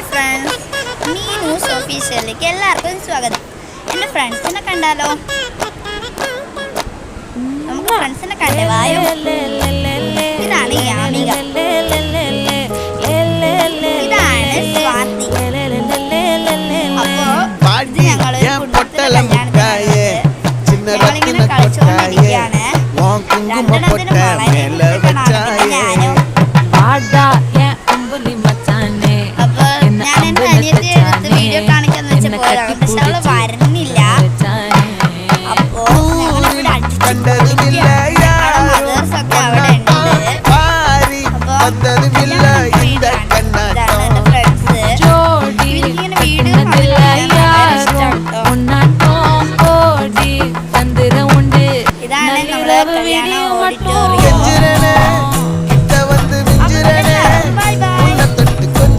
Hi friends, Meenu's ഒഫീഷ്യലിലേക്ക് എല്ലാവർക്കും സ്വാഗതം. എൻ്റെ ഫ്രണ്ട്സിനെ കണ്ടാലോ? നമുക്ക് ഫ്രണ്ട്സിനെ കണ്ടേ വായോ. ഇതാണ് യാമിക, ഇതാണ് സ്വാതി. അപ്പോൾ ഞങ്ങളിങ്ങനെ കളിച്ചുകൊണ്ടിരിക്കുകയാണ്. രണ്ടെണ്ണത്തിന് ഞാനും അപ്പൊ ഞാൻ എൻ്റെ അനിയത്തിയെ എടുത്ത് വീഡിയോ കാണിക്കാന്ന് വെച്ചപ്പോൾ